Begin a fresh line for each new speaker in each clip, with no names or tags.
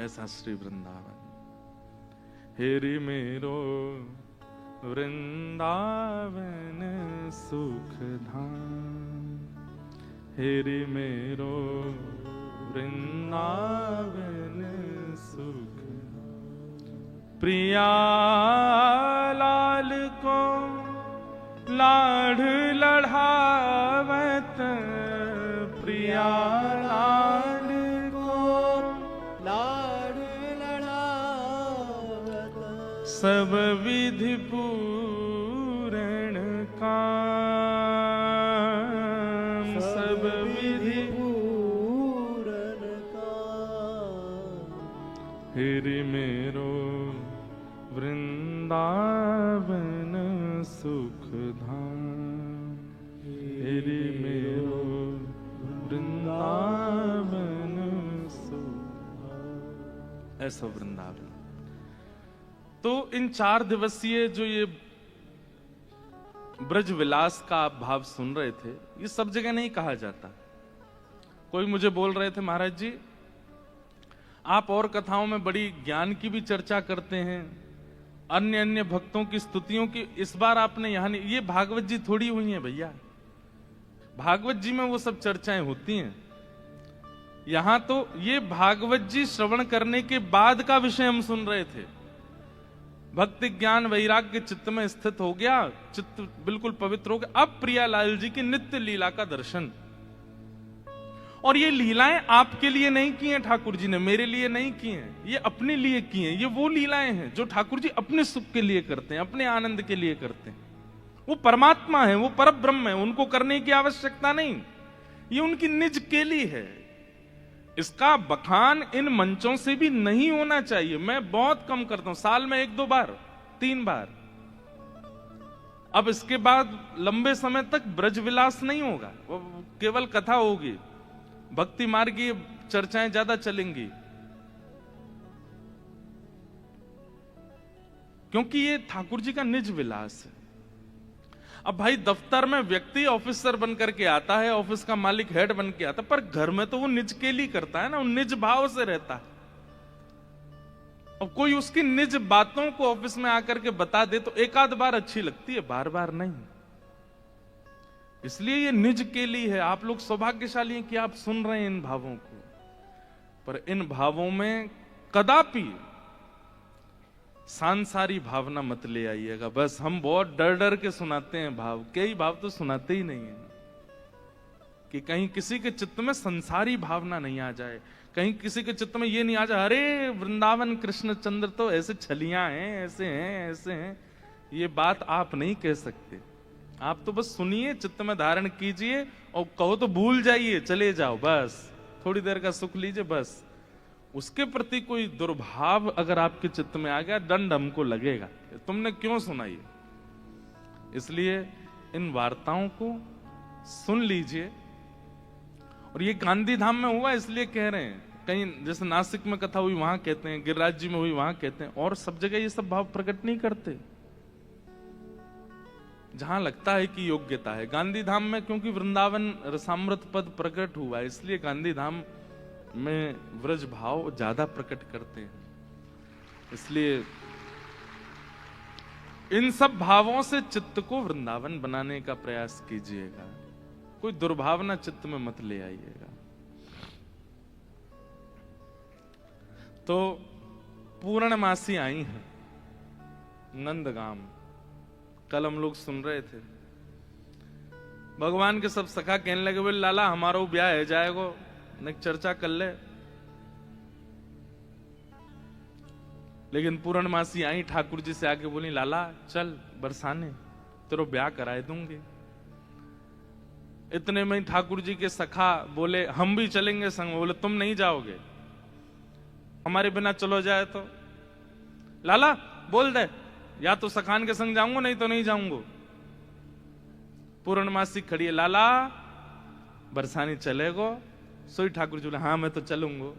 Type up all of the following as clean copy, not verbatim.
ऐसा श्री वृंदावन। हेरी मेरो वृंदावन सुख धाम, हेरी मेरो वृंदावन सुख। प्रिया लाल को लाड़ लढ़ावत, प्रिया लाल को
लाड़ लढ़ावत,
सब विधि पूरण काम, सब विधि
पूरन काम।
हेरी मेरो वृंदावन सुख धाम, हेरी मेरो वृंदावन सुख धाम। ऐसा वृंदावन। तो इन 4 दिवसीय जो ये ब्रज विलास का आप भाव सुन रहे थे, ये सब जगह नहीं कहा जाता। कोई मुझे बोल रहे थे, महाराज जी आप और कथाओं में बड़ी ज्ञान की भी चर्चा करते हैं, अन्य अन्य भक्तों की स्तुतियों की, इस बार आपने यहां नहीं। ये भागवत जी थोड़ी हुई हैं भैया, भागवत जी में वो सब चर्चाएं होती हैं। यहां तो ये भागवत जी श्रवण करने के बाद का विषय हम सुन रहे थे। भक्ति ज्ञान वैराग्य चित्त में स्थित हो गया, चित्त बिल्कुल पवित्र हो गया। अब प्रियालाल जी की नित्य लीला का दर्शन। और ये लीलाएं आपके लिए नहीं की हैं ठाकुर जी ने, मेरे लिए नहीं की हैं, ये अपने लिए की हैं। ये वो लीलाएं हैं जो ठाकुर जी अपने सुख के लिए करते हैं, अपने आनंद के लिए करते हैं। वो परमात्मा है, वो परब्रह्म है, उनको करने की आवश्यकता नहीं। ये उनकी निज केली है। इसका बखान इन मंचों से भी नहीं होना चाहिए। मैं बहुत कम करता हूं, साल में 1-2 बार, 3 बार। अब इसके बाद लंबे समय तक ब्रजविलास नहीं होगा, वो केवल कथा होगी, भक्ति मार्ग की चर्चाएं ज्यादा चलेंगी, क्योंकि ये ठाकुर जी का निज विलास है। अब भाई दफ्तर में व्यक्ति ऑफिसर बन करके आता है, ऑफिस का मालिक हेड बन के आता है, पर घर में तो वो निज के लिए करता है ना, वो निज भाव से रहता है। और कोई उसकी निज बातों को ऑफिस में आकर के बता दे तो एक आध बार अच्छी लगती है, बार बार नहीं। इसलिए ये निज के लिए है। आप लोग सौभाग्यशाली हैं कि आप सुन रहे हैं इन भावों को, पर इन भावों में कदापि सांसारी भावना मत ले आइएगा। बस हम बहुत डर डर के सुनाते हैं भाव, कई भाव तो सुनाते ही नहीं है कि कहीं किसी के चित्त में संसारी भावना नहीं आ जाए, कहीं किसी के चित्त में ये नहीं आ जाए अरे वृंदावन कृष्णचंद्र तो ऐसे छलियां हैं, ऐसे हैं, ऐसे हैं। ये बात आप नहीं कह सकते। आप तो बस सुनिए, चित्त में धारण कीजिए, और कहो तो भूल जाइए, चले जाओ, बस थोड़ी देर का सुख लीजिए। बस उसके प्रति कोई दुर्भाव अगर आपके चित्त में आ गया, दंड हमको लगेगा, तुमने क्यों सुनाई। इसलिए इन वार्ताओं को सुन लीजिए। और ये गांधी धाम में हुआ इसलिए कह रहे हैं, कहीं जैसे नासिक में कथा हुई वहां कहते हैं, गिरिराज जी में हुई वहां कहते हैं, और सब जगह ये सब भाव प्रकट नहीं करते। जहां लगता है कि योग्यता है, गांधी धाम में क्योंकि वृंदावन रसामृत पद प्रकट हुआ, इसलिए गांधी धाम में व्रज भाव ज्यादा प्रकट करते हैं। इसलिए इन सब भावों से चित्त को वृंदावन बनाने का प्रयास कीजिएगा, कोई दुर्भावना चित्त में मत ले आइएगा। तो पूर्णमासी आई है नंदगाम, कल हम लोग सुन रहे थे। भगवान के सब सखा कहने लगे, बोले लाला हमारा ब्याह है जाएगो, न चर्चा कर ले। लेकिन पूर्णमासी आई, ठाकुर जी से आके बोली लाला चल बरसाने, तेरो ब्याह कराए दूंगे। इतने में ठाकुर जी के सखा बोले हम भी चलेंगे संग। बोले तुम नहीं जाओगे, हमारे बिना चलो जाए तो। लाला बोल दे, या तो सखान के संग जाऊंगा, नहीं तो नहीं जाऊंगा। पूर्णमासी खड़ी है, लाला बरसानी चलेगो? सोई ठाकुर जी बोले हाँ मैं तो चलूंगा।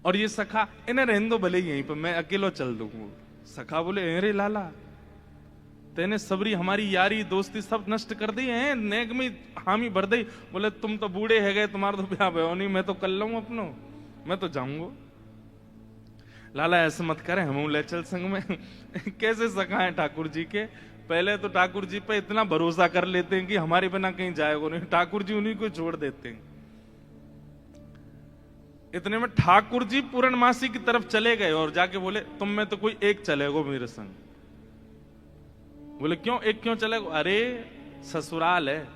और ये सखा इन्हें रहने दो भले यहीं पर, मैं अकेलो चल दूंगा। सखा बोले अरे लाला तेने सबरी हमारी यारी दोस्ती सब नष्ट कर दी है, नेक में हामी भर दी। बोले तुम तो बूढ़े है गए, तुम्हारा तो ब्याह भयो नहीं, मैं तो कर लूं अपनो, मैं तो जाऊंगा। लाला ऐसे मत करें, हम ले चल संग में। कैसे सखा है ठाकुर जी के। पहले तो ठाकुर जी पे इतना भरोसा कर लेते हैं कि हमारे बिना कहीं जाएगा नहीं, ठाकुर जी उन्हीं को छोड़ देते हैं। इतने में ठाकुर जी पूर्णमासी की तरफ चले गए और जाके बोले, तुम में तो कोई एक चलेगो मेरे संग। बोले क्यों, एक क्यों चलेगो? अरे ससुराल है,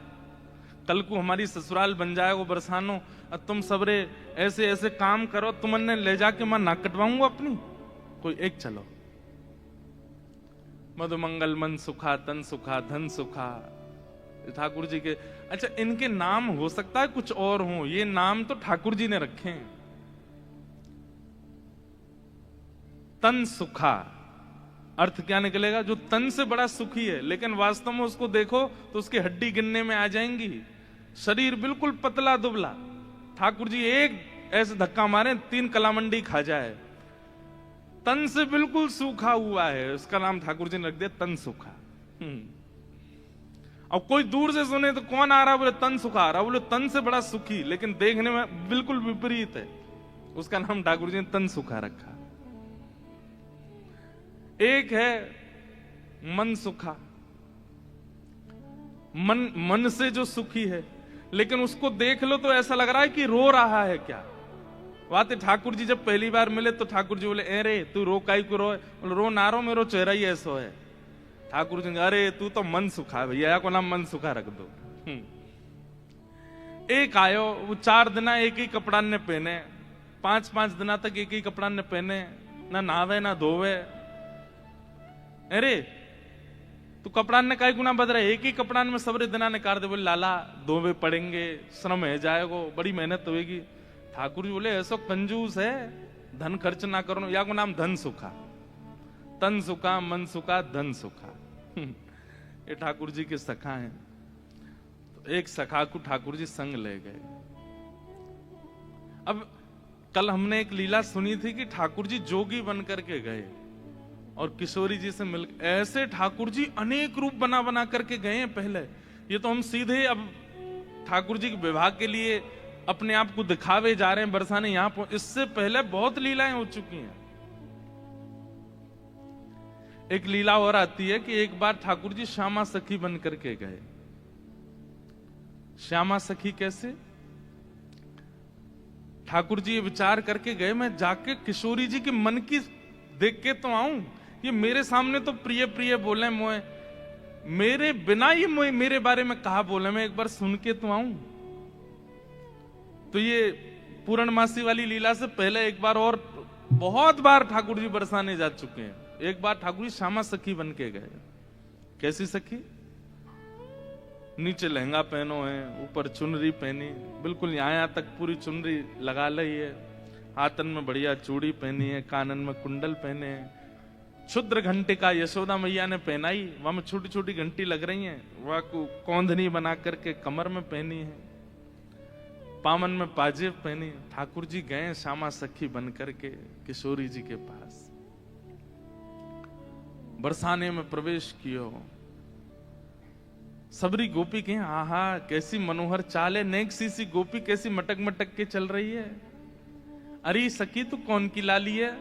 कल को हमारी ससुराल बन जाएगा बरसानो, और तुम सबरे ऐसे ऐसे काम करो, तुमने ले जाके मैं नाक कटवाऊंगा अपनी, कोई एक चलो। मधुमंगल मन सुखा, तन सुखा, धन सुखा, ठाकुर जी के। अच्छा, इनके नाम हो सकता है कुछ और हो, ये नाम तो ठाकुर जी ने रखे हैं। तन सुखा अर्थ क्या निकलेगा? जो तन से बड़ा सुखी है, लेकिन वास्तव में उसको देखो तो उसकी हड्डी गिनने में आ जाएंगी, शरीर बिल्कुल पतला दुबला। ठाकुर जी एक ऐसे धक्का मारे 3 कलामंडी खा जाए। तन से बिल्कुल सूखा हुआ है, उसका नाम ठाकुर जी ने रख दिया तन सुखा। अब कोई दूर से सुने तो कौन आ रहा, बोले तन सुखा आ रहा, बोले तन से बड़ा सुखी, लेकिन देखने में बिल्कुल विपरीत है, उसका नाम ठाकुर जी ने तन सुखा रखा। एक है मन सुखा, मन से जो सुखी है, लेकिन उसको देख लो तो ऐसा लग रहा है कि रो रहा है क्या। बात ठाकुर जी जब पहली बार मिले तो ठाकुर जी बोले, अरे तू रो काई को रोए? बोले रो ना रो, मेरो चेहरा ही ऐसा है। ठाकुर जी, अरे तू तो मन सुखा, भैया को नाम मन सुखा रख दो। एक आयो, वो 4 दिन एक ही कपड़ा ने पहने, 5-5 दिन तक एक ही कपड़ा ने पहने, ना नहावे ना धोवे। अरे तू कपड़ा ने काई गुना बदल रहा है? एक ही कपड़ा में सबरे दिना ने कार दे। बोले लाला धोवे पड़ेंगे, श्रम है जाएगो, बड़ी मेहनत होगी। ठाकुर जी बोले ऐसा कंजूस है, धन खर्च ना करो, या को नाम धन सुखा। तन सुखा, मन सुखा, धन सुखा। ये ठाकुर जी के सखा हैं। तो एक सखा को ठाकुर जी संग ले गए। अब कल हमने एक लीला सुनी थी कि ठाकुर जी जोगी बन करके गए और किशोरी जी से मिल, ऐसे ठाकुर जी अनेक रूप बना बना करके गए हैं पहले। ये तो हम सीधे अब ठाकुर जी के विवाह के लिए अपने आप को दिखावे जा रहे हैं बरसाने यहां। इससे पहले बहुत लीलाएं हो चुकी हैं। एक लीला और आती है कि एक बार ठाकुर जी श्यामा सखी बन करके गए। श्यामा सखी कैसे? ठाकुर जी विचार करके गए, मैं जाके किशोरी जी के मन की देख के तो आऊं, ये मेरे सामने तो प्रिय प्रिय बोले मोए, मेरे बिना ये मोए मेरे बारे में कहा बोले, मैं एक बार सुन के तो आऊं। तो ये पूर्णमासी वाली लीला से पहले एक बार और बहुत बार ठाकुर जी बरसाने जा चुके हैं। एक बार ठाकुर जी श्यामा सखी बन के गए। कैसी सखी? नीचे लहंगा पहनो है, ऊपर चुनरी पहनी, बिल्कुल यहाँ तक पूरी चुनरी लगा ली है, हाथन में बढ़िया चूड़ी पहनी है, कानन में कुंडल पहने हैं, क्षुद्र घंटे का यशोदा मैया ने पहनाई, वहां में छोटी छोटी घंटी लग रही हैं, वह को कौंधनी बना करके कमर में पहनी है, पामन में पाजेब पहनी। ठाकुर जी गए श्यामा सखी बन करके किशोरी जी के पास, बरसाने में प्रवेश कियो। सबरी गोपी के आहा कैसी मनोहर चाल है, नेक सी गोपी कैसी मटक मटक के चल रही है। अरे सखी तू कौन की लाली है?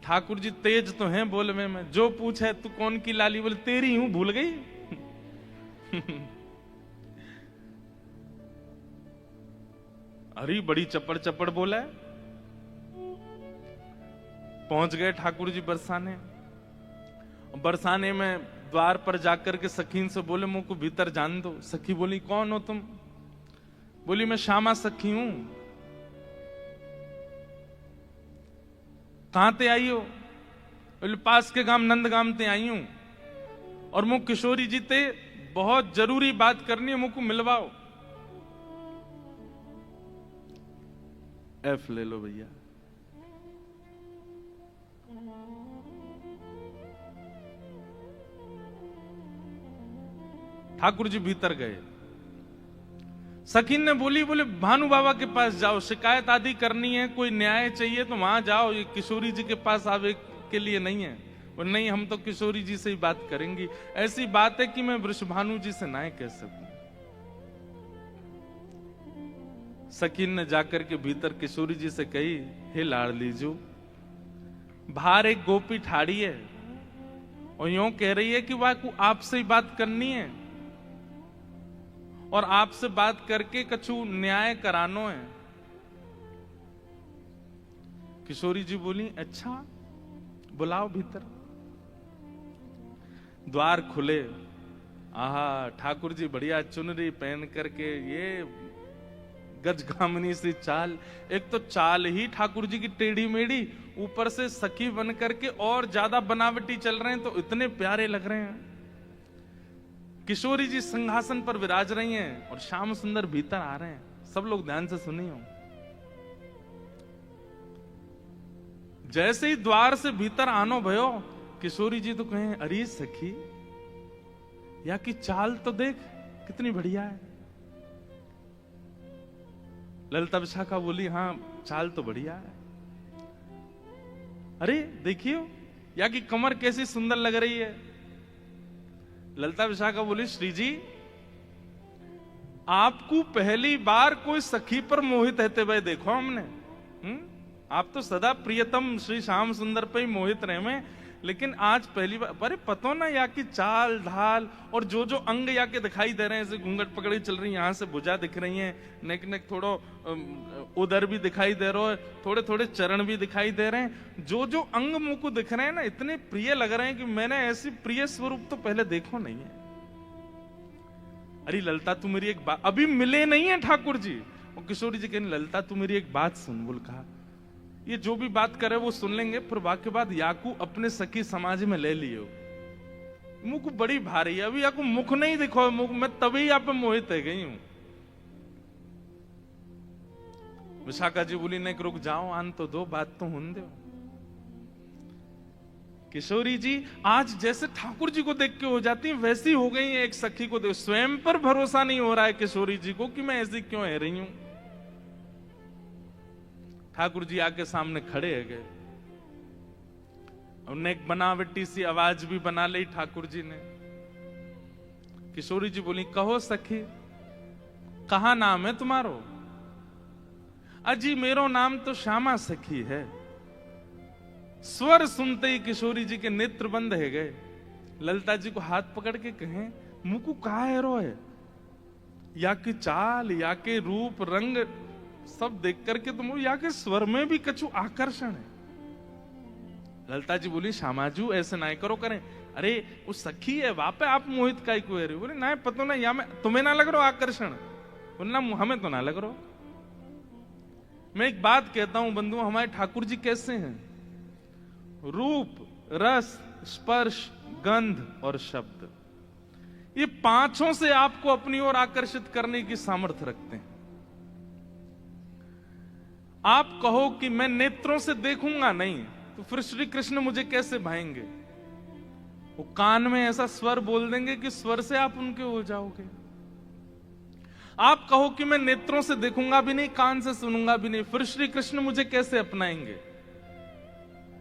ठाकुर जी तेज तो हैं बोलने में, जो पूछे तू कौन की लाली, बोले तेरी हूं, भूल गई। अरे बड़ी चपड़ चपड़ बोला है। पहुंच गए ठाकुर जी बरसाने। बरसाने में द्वार पर जाकर के सखीन से बोले मुझ को भीतर जान दो। सखी बोली कौन हो तुम? बोली मैं श्यामा सखी हूं। कहां ते आई हो? बोले पास के गांव नंदगाम ते आई हूं, और मुझ किशोरी जी ते बहुत जरूरी बात करनी है, मुझको मिलवाओ। एफ ले लो भैया। ठाकुर जी भीतर गए। सखीन ने बोली, बोले भानु बाबा के पास जाओ, शिकायत आदि करनी है, कोई न्याय चाहिए तो वहां जाओ, ये किशोरी जी के पास आवे के लिए नहीं है। और नहीं, हम तो किशोरी जी से ही बात करेंगी। ऐसी बात है कि मैं वृषभानु जी से ना कह सकूं। सखी ने जाकर के भीतर किशोरी जी से कही, हे लाडली जो, बाहर एक गोपी ठाड़ी है और यूं कह रही है कि वह आपसे ही बात करनी है और आपसे बात करके कछु न्याय करानो है। किशोरी जी बोली, अच्छा बुलाओ भीतर। द्वार खुले। आहा, ठाकुर जी बढ़िया चुनरी पहन करके, ये गजगामिनी सी चाल, एक तो चाल ही ठाकुर जी की टेढ़ी मेढ़ी, ऊपर से सखी बन करके और ज्यादा बनावटी चल रहे हैं, तो इतने प्यारे लग रहे हैं। किशोरी जी सिंहासन पर विराज रही हैं और श्याम सुंदर भीतर आ रहे हैं। सब लोग ध्यान से सुनिए। जैसे ही द्वार से भीतर आनो भयो, किशोरी जी तो कहें, अरे सखी, या की चाल तो देख कितनी बढ़िया है। ललिता विशाखा बोली, हाँ चाल तो बढ़िया है। अरे देखियो, या की कमर कैसी सुंदर लग रही है। ललिता विशाखा बोली, श्री जी, आपको पहली बार कोई सखी पर मोहित रहते हुए देखो हमने। आप तो सदा प्रियतम श्री श्याम सुंदर पे ही मोहित रहे में, लेकिन आज पहली बार। अरे पतो ना, या की चाल ढाल और जो जो अंग या के दिखाई दे रहे हैं, जैसे घूंघट पकड़ी चल रही है, यहां से भुजा दिख रही है, नेक नेक थोड़ो उदर भी दिखाई दे रहा है, थोड़े थोड़े चरण भी दिखाई दे रहे हैं, जो जो अंग मुंह को दिख रहे हैं ना, इतने प्रिय लग रहे हैं कि मैंने ऐसी प्रिय स्वरूप तो पहले देखो नहीं है। अरे ललिता, तू मेरी एक बात, अभी मिले नहीं है ठाकुर जी। और किशोरी जी कहने, ललिता तू मेरी एक बात सुन। बोल, कहा, ये जो भी बात करे वो सुन लेंगे, फिर वाक्य बाद याकू अपने सखी समाज में ले लियो। मुख बड़ी भारी है, अभी याकू मुख नहीं दिखो, मुख मैं तभी यहाँ पे मोहित है गई हूं। विशाखा जी बोली, नहीं रुक जाओ, आन तो दो, बात तो होने दो। किशोरी जी आज जैसे ठाकुर जी को देख के हो जाती है, वैसी हो गई है एक सखी को देख। स्वयं पर भरोसा नहीं हो रहा है किशोरी जी को कि मैं ऐसी क्यों है रही हूं। ठाकुर जी आके सामने खड़े है गए, उन्हें एक बनावटी सी आवाज भी बना ली ठाकुर जी ने। किशोरी जी बोली, कहो सखी, कहा नाम है तुम्हारो? अजी मेरो नाम तो श्यामा सखी है। स्वर सुनते ही किशोरी जी के नेत्र बंद है गए। ललिता जी को हाथ पकड़ के कहें, मुकु कहा है रो है, या की चाल, या के रूप रंग सब देख करके तुम, या के स्वर में भी कछु आकर्षण है। ललिता जी बोली, श्यामाजू ऐसे ना करो करें। अरे वो सखी है, वापे आप मोहित का ही को रहे। बोले, ना पता ना, या मैं तुम्हें ना लग रहा आकर्षण? बोलना, हमें तो ना लग रहा। मैं एक बात कहता हूं बंधु, हमारे ठाकुर जी कैसे हैं? रूप, रस, स्पर्श, गंध और शब्द, ये पांचों से आपको अपनी ओर आकर्षित करने की सामर्थ्य रखते हैं। आप कहो कि मैं नेत्रों से देखूंगा नहीं, तो फिर श्री कृष्ण मुझे कैसे भाएंगे? वो कान में ऐसा स्वर बोल देंगे कि स्वर से आप उनके हो जाओगे। आप कहो कि मैं नेत्रों से देखूंगा भी नहीं, कान से सुनूंगा भी नहीं, फिर श्री कृष्ण मुझे कैसे अपनाएंगे?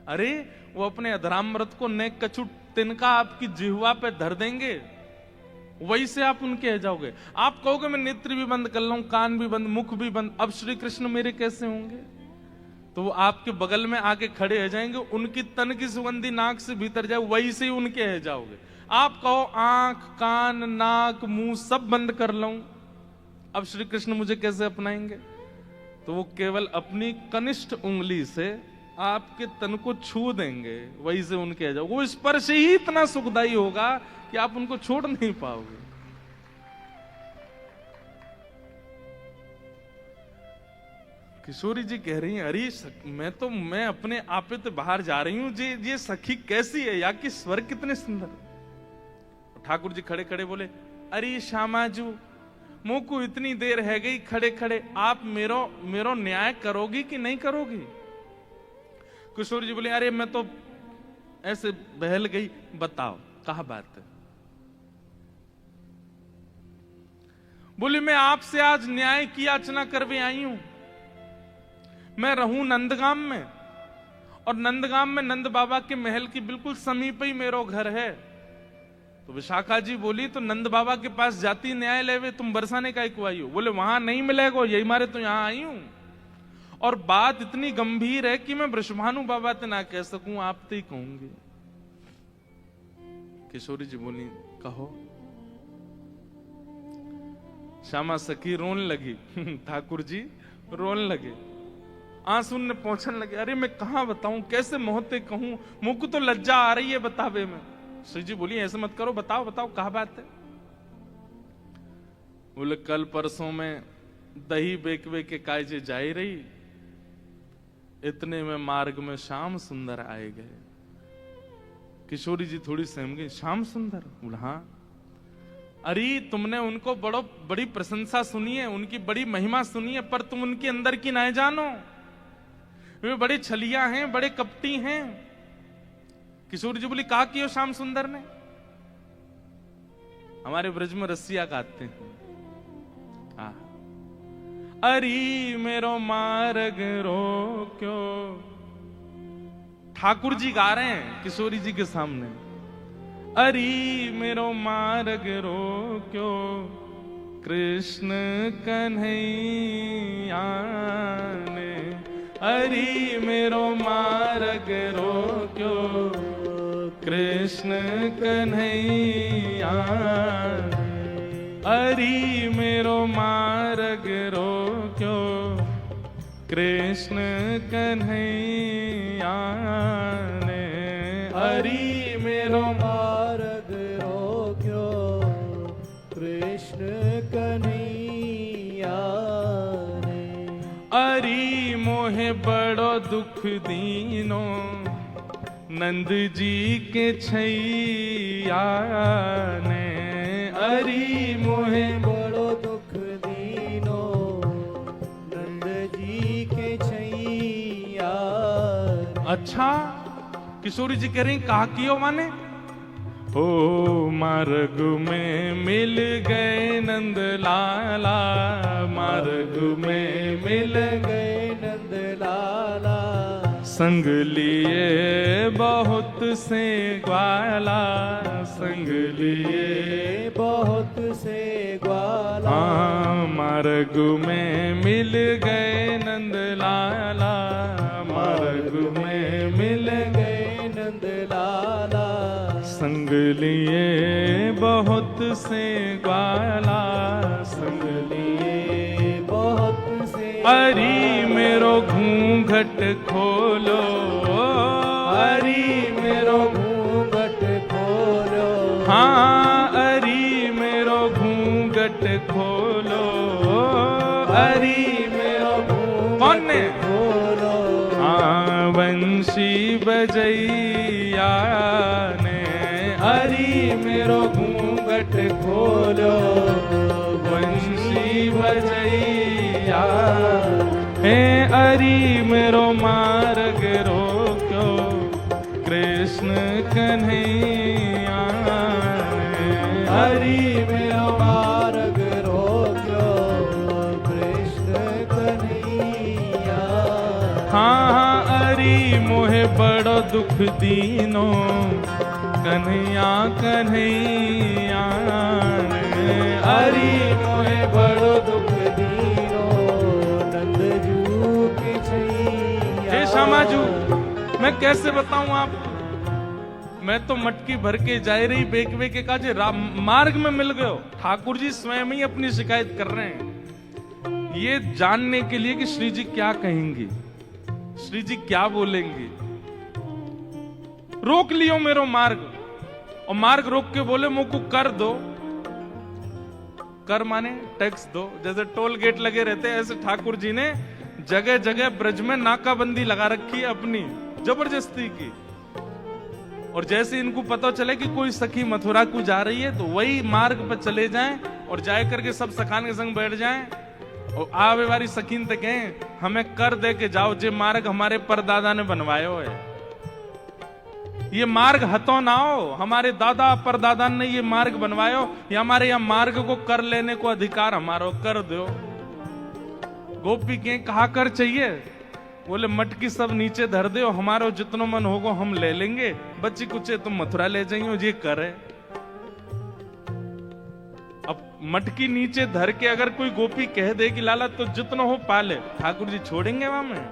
अरे वो अपने अधरामृत को नेक कछु तिनका आपकी जिह्वा पे धर देंगे, वही से आप उनके हो जाओगे। आप कहोगे मैं नेत्र भी बंद कर लूं, कान भी बंद, मुख भी बंद, अब श्री कृष्ण मेरे कैसे होंगे? तो वो आपके बगल में आके खड़े हो जाएंगे, उनकी तन की सुगंधी नाक से भीतर जाए, वही से ही उनके हो जाओगे। आप कहो आंख, कान, नाक, मुंह सब बंद कर लूं, अब श्री कृष्ण मुझे कैसे अपनाएंगे? तो वो केवल अपनी कनिष्ठ उंगली से आपके तन को छू देंगे, वही से उनके आ जाओ। वो स्पर्श ही इतना सुखदायी होगा कि आप उनको छोड़ नहीं पाओगे। किशोरी जी कह रही हैं, अरे मैं अपने आपे तो बाहर जा रही हूं, ये सखी कैसी है, या कि स्वर कितने सुंदर। ठाकुर जी खड़े खड़े बोले, अरे श्यामाजू, मुंह को इतनी देर है गई खड़े खड़े, आप मेरो न्याय करोगी कि नहीं करोगी? किशोर जी बोले, अरे मैं तो ऐसे बहल गई, बताओ कहा बात है? बोली, मैं आपसे आज न्याय की याचना करवे आई हूं। मैं रहूं नंदगाम में, और नंदगाम में नंद बाबा के महल की बिल्कुल समीप ही मेरो घर है। तो विशाखा जी बोली तो नंद बाबा के पास जाती न्याय लेवे, तुम बरसाने का एक आई हो। बोले वहां नहीं मिलेगा, यही मारे तो यहां आई हूं। और बात इतनी गंभीर है कि मैं वृषभानु बाबा ते ना कह सकूं, आप ते ही कहूंगी। किशोरी जी बोली कहो। श्यामा सखी रोने लगी, ठाकुर जी रोने लगे, आंसू ने पहुंचने लगे। अरे मैं कहां बताऊं, कैसे मोहते कहूं, मुझ को तो लज्जा आ रही है बतावे में। श्री जी बोली ऐसे मत करो, बताओ बताओ कहा बात है। बोले कल परसों में दही बेकवे के कायजे जाई रही, इतने में मार्ग में श्याम सुंदर आए गए। किशोरी जी थोड़ी सहम गई, श्याम सुंदर? बोला हाँ। अरे तुमने उनको बड़ी प्रशंसा सुनी है, उनकी बड़ी महिमा सुनी है, पर तुम उनके अंदर की ना जानो। वे बड़े छलिया हैं, बड़े कपटी हैं। किशोरी जी बोली कहा कि श्याम सुंदर ने? हमारे ब्रज में रसिया गाते हैं, अरी मेरो मार्ग रोक्यो। ठाकुर जी गा रहे हैं किशोरी जी के सामने, अरी मेरो मार्ग रोक्यो, कृष्ण कन्हैया ने। अरी मेरो मार्ग रोक्यो, कृष्ण कन्हैया। अरी मेरो मार्ग रोक्यो, कृष्ण कन्हैया ने। अरी मेरो
मार्ग रोक्यो, कृष्ण कन्हैया ने।
अरी मोहे बड़ो दुख दीनो, नंद जी के छैया ने। अरी मोहे
बड़ो दुख दीनो, नंद जी के छैया।
अच्छा किशोरी जी कह रही कहा कियो माने? ओ मार्ग में मिल गए नंद लाला, मार्ग में मिल
गए नंद लाला।
संग लिए बहुत से ग्वाला, संग लिए
बहुत से ग्वाला।
हाँ मार्ग में मिल गए नंद लाला, मार्ग में मिल
गए नंद लाला।
संग लिए बहुत से ग्वाला, संग लिए
बहुत से।
अरी मेरो घूंघट खोलो,
अरी मेरो घूंघट खोलो।
हाँ अरी मेरो घूंघट खोलो, अरी मेरो कौन ने
खोलो।
हाँ बंशी बजैया ने। अरी मेरो घूंघट खोलो, बंशी बजैया। हे अरी मेरो मार्ग रोक्यो, कृष्ण कन्हैया ने।
अरी मेरो मार्ग रोक्यो, कृष्ण कन्हैया।
हाँ अरी मोहे बड़ो दुख दीनो, कन्हैया कन्हैया ने।
अरी मोहे बड़ो दुख दीनो, नंद जू की छैया।
हे श्यामाजू मैं कैसे बताऊं आपको, मैं तो मटकी भर के जा रही बेकवे के काजे मार्ग में मिल गए हो। ठाकुर जी स्वयं ही अपनी शिकायत कर रहे हैं, ये जानने के लिए कि श्री जी क्या कहेंगे, श्री जी क्या बोलेंगे। रोक लियो मेरो मार्ग, और मार्ग रोक के बोले मुझको कर दो। कर माने टैक्स दो, जैसे टोल गेट लगे रहते हैं ऐसे ठाकुर जी ने जगह जगह ब्रज में नाकाबंदी लगा रखी है अपनी जबरदस्ती की। और जैसे इनको पता चले कि कोई सखी मथुरा को जा रही है तो वही मार्ग पर चले जाएं और जाए करके सब सखान के संग बैठ जाएं और आवे वाली सखीन तक कहें हमें कर दे के जाओ, जे मार्ग हमारे परदादा ने बनवायो है। ये मार्ग हतो ना हो, हमारे दादा परदादा ने ये मार्ग बनवायो, ये हमारे यहाँ मार्ग को कर लेने को अधिकार हमारो, कर दो। गोपी के कहा कर चाहिए, बोले मटकी सब नीचे धर दो, हमारो जितनो मन होगो हम ले लेंगे, बच्ची कुछ तुम मथुरा ले जाइयो, ये करे। मटकी नीचे धर के अगर कोई गोपी कह दे कि लाला तो जितना हो पाले, ठाकुर जी छोड़ेंगे वहां में?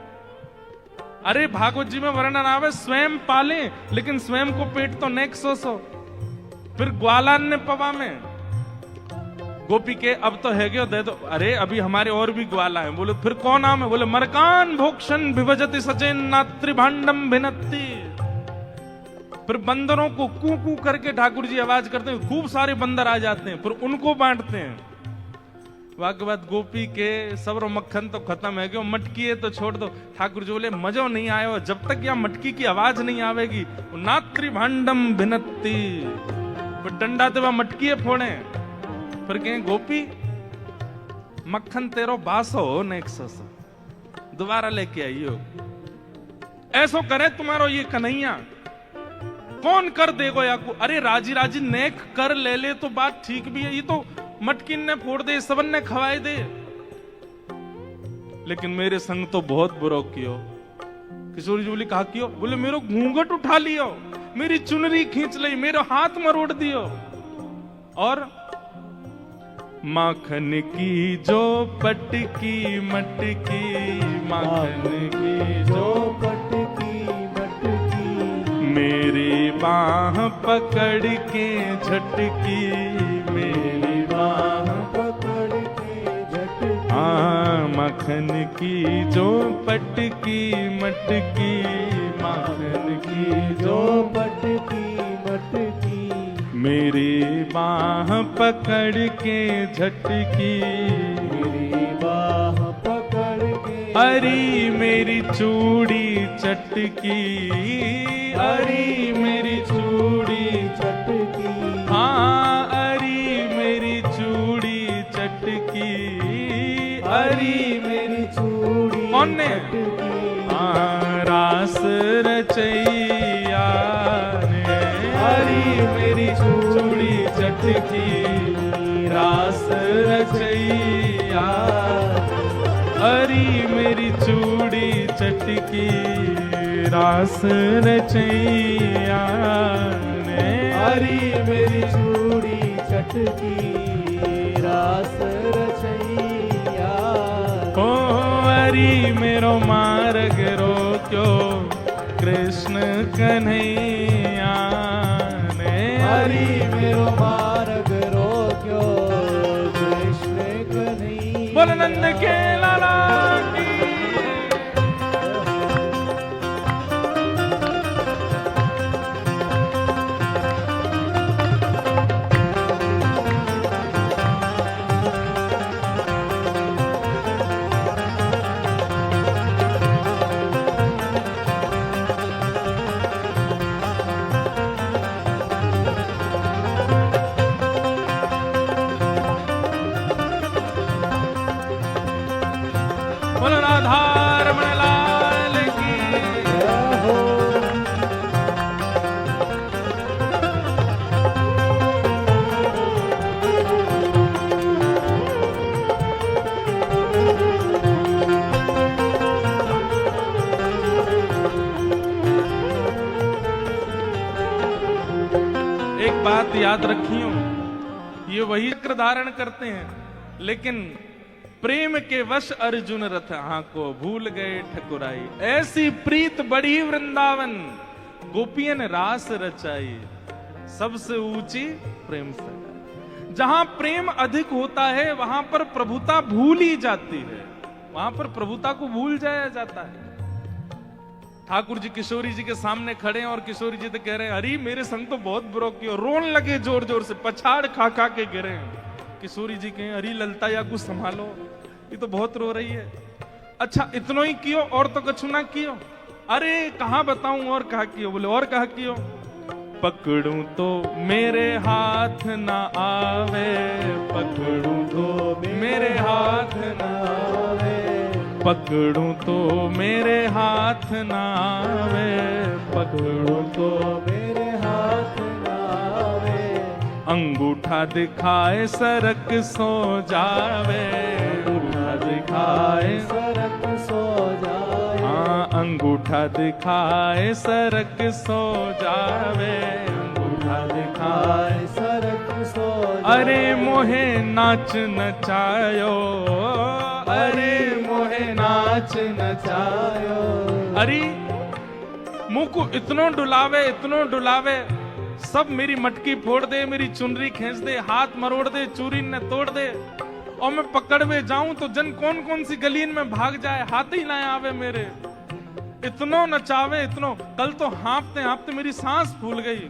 अरे भागवत जी में वर्णन आवे स्वयं पाले, लेकिन स्वयं को पेट तो नेक सो। फिर ग्वालान ने पवा में गोपी के अब तो है गयो दे दो। अरे अभी हमारे और भी ग्वाला हैं। बोले फिर कौन नाम है? बोले मरकान भोक्षण विभजति सचेन नात्री भांडम भिनत्ति। फिर बंदरों को कू कू करके ठाकुर जी आवाज करते हैं, खूब सारे बंदर आ जाते हैं, फिर उनको बांटते हैं। वाक बाद गोपी के सब्र मक्खन तो खत्म है, क्यों मटकी है तो छोड़ दो। ठाकुर जी बोले मजो नहीं आयो जब तक यहाँ मटकी की आवाज नहीं आवेगी। नात्री भांडम भिनत्ति, फिर डंडा ते वह मटकी फोड़े। फिर कहें गोपी मक्खन तेरो बासो नेक ससा, दोबारा लेके आइयो। ऐसो करे तुम्हारो ये कन्हैया, कौन कर देगो या को? अरे राजी राजी नेक कर ले ले तो बात ठीक भी है। ये तो मटकिन ने फोड़ दे, सबन ने खवाए दे, लेकिन मेरे संग तो बहुत बुरा कियो। किशोरी जी बोली कहा कियो? बोले मेरो घूंघट उठा लियो, मेरी चुनरी खींच ली, मेरा हाथ मरोड़ दियो, और माखन की जो पटकी मटकी, माखन की जो
पटकी मटकी,
मेरी बाह पकड़ के झटकी, मेरी
बाह पकड़ के झटकी।
माखन की जो पटकी मटकी, माखन की
जो पटकी मटकी,
मेरी बाह पकड़ के झटकी,
मेरी बाह पकड़ के,
हरी मेरी चूड़ी चटकी, हरी मेरी चूड़ी
चटकी,
हाँ हरी मेरी चूड़ी चटकी, हरी
मेरी चूड़ी
कौन ने?
चटकी,
हाँ रास रचैया ने,
हरी मेरी
चूड़ी चटकी, रास रचैया, हरी मेरी चूड़ी चटकी, रास रचैया ने,
हरी मेरी चूड़ी चटकी, रास रचैया।
ओ हरी मेरो मार्ग रोक्यो कृष्ण कन्हैया ने,
हरी मेरो मार्ग रोक्यो कृष्ण कन्हैया।
बोल नंद के लाला की। बोल राधारमण लाल की। एक बात याद रखियो, ये वही चक्र धारण करते हैं, लेकिन प्रेम के वश अर्जुन रथ को भूल गए ठकुराई। ऐसी प्रीत बढ़ी वृंदावन, गोपियन रास रचाई, सबसे ऊंची प्रेम से। जहां प्रेम अधिक होता है वहां पर प्रभुता भूल ही जाती है, वहां पर प्रभुता को भूल जाया जाता है। ठाकुर जी किशोरी जी के सामने खड़े हैं और किशोरी जी तो कह रहे हैं अरे मेरे संग तो बहुत बुरा किया, रोन लगे जोर जोर से, पछाड़ खा खा के गिरे हैं। किशोरी जी कहें अरे ललता या कुछ संभालो, ये तो बहुत रो रही है। अच्छा इतनो ही कियो और तो कछु ना कियो? अरे कहाँ बताऊं और कहा कियो? बोले और कहा कियो? पकड़ूं तो मेरे हाथ ना आवे, पकड़ूं तो मेरे हाथ ना आवे, पकड़ूं तो मेरे हाथ ना आवे, पकड़ूं तो
मेरे हाथ ना आवे,
अंगूठा दिखाए सरक सो जावे, अंगूठा दिखाए
सरक सो जाए।
हाँ अंगूठा दिखाए सरक सो जावे, अंगूठा दिखाए
सरक सो
अरे मोहे नाच नचायो,
अरे मोहे नाच नचायो।
अरे मुंह को इतनो डुलावे, सब मेरी मटकी फोड़ दे, मेरी चुनरी खींच दे, हाथ मरोड़ दे, चूरी ने तोड़ दे, और मैं पकड़ में जाऊं तो जन कौन कौन सी गलीन में भाग जाए, हाथ ही ना आवे मेरे। इतनो नचावे इतनो, कल तो हाँपते हाँपते मेरी सांस फूल गई।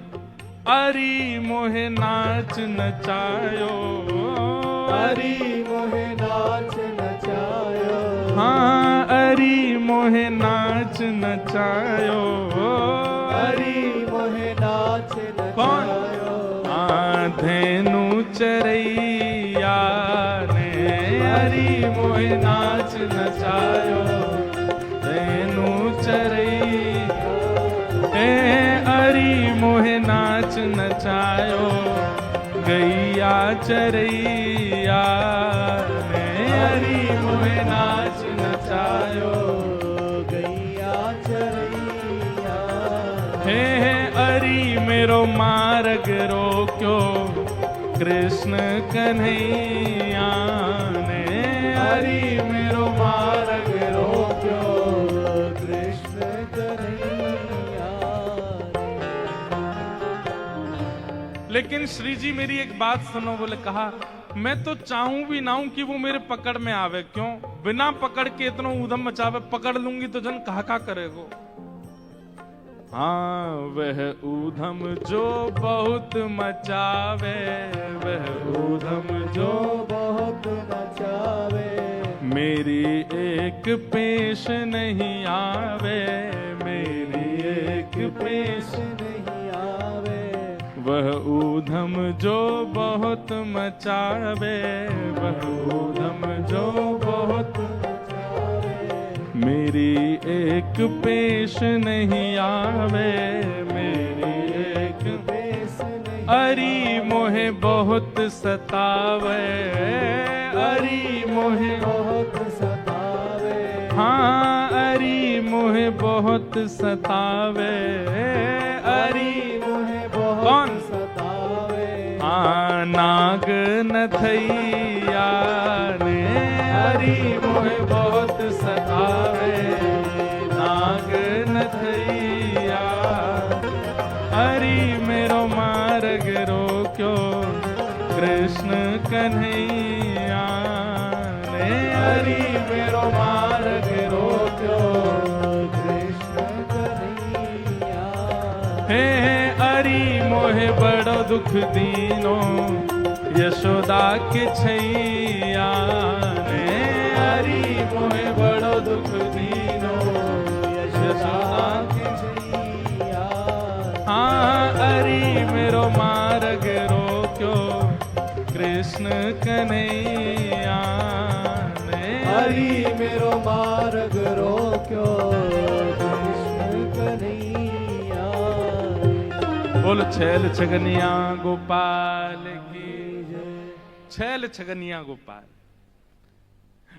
अरे मोहे नाच नचायो,
अरे मोहे नाच नचायो।
हाँ अरे मोहे नाच नचायो,
अरे मोहे नाच नचायो।
धेनु चरैया ने अरे मोहे नाच नचायो, धेनु चरैया अरे मोहे नाच नचायो, गैया चरैया ने अरे मोहे नाच नचायो,
गैया चरैया।
हे अरे मेरो मार्ग रोक्यो, कृष्ण कन्हैया ने
अरे मेरो मार्ग रोक्यो, कृष्ण कन्हैया।
लेकिन श्री जी मेरी एक बात सुनो, बोले कहा मैं तो चाहूं भी ना हूं कि वो मेरे पकड़ में आवे, क्यों बिना पकड़ के इतना ऊधम मचावे, पकड़ लूंगी तो जन कहा करेगो। हाँ वह ऊधम जो बहुत मचावे, वह ऊधम जो
बहुत मचावे,
मेरी एक पेश नहीं आवे, मेरी एक पेश
नहीं आवे।
वह ऊधम जो बहुत मचावे, वह ऊधम जो बहुत मेरी एक पेश नहीं आवे, मेरी एक
पेश नहीं।
अरे मोहे बहुत सतावे, अरे मोहे
बहुत सतावे।
हाँ अरे मोहे बहुत सतावे, अरे
मोहे बहुत
कौन
सतावे।
हाँ नाग नथैया ने अरे मोहे बहुत सतावे, नाग नथैया अरे मेरो मार्ग रोक्यो, कृष्ण कन्हैया ने अरे मेरो मार्ग रोक्यो,
कृष्ण कन्हैया।
हे अरे मोहे बड़ो दुख दीनो, यशोदा के छैया ने अरे मोहे बड़ो दुख दीनो, यशोदा के छैया। हाँ अरे मेरो मार्ग रोक्यो, कृष्ण कन्हैया ने
हरि मेरो मार्ग रोक्यो, कृष्ण कन्हैया।
बोल छैल छगनिया गोपाल की, छैल छगनिया गोपाल।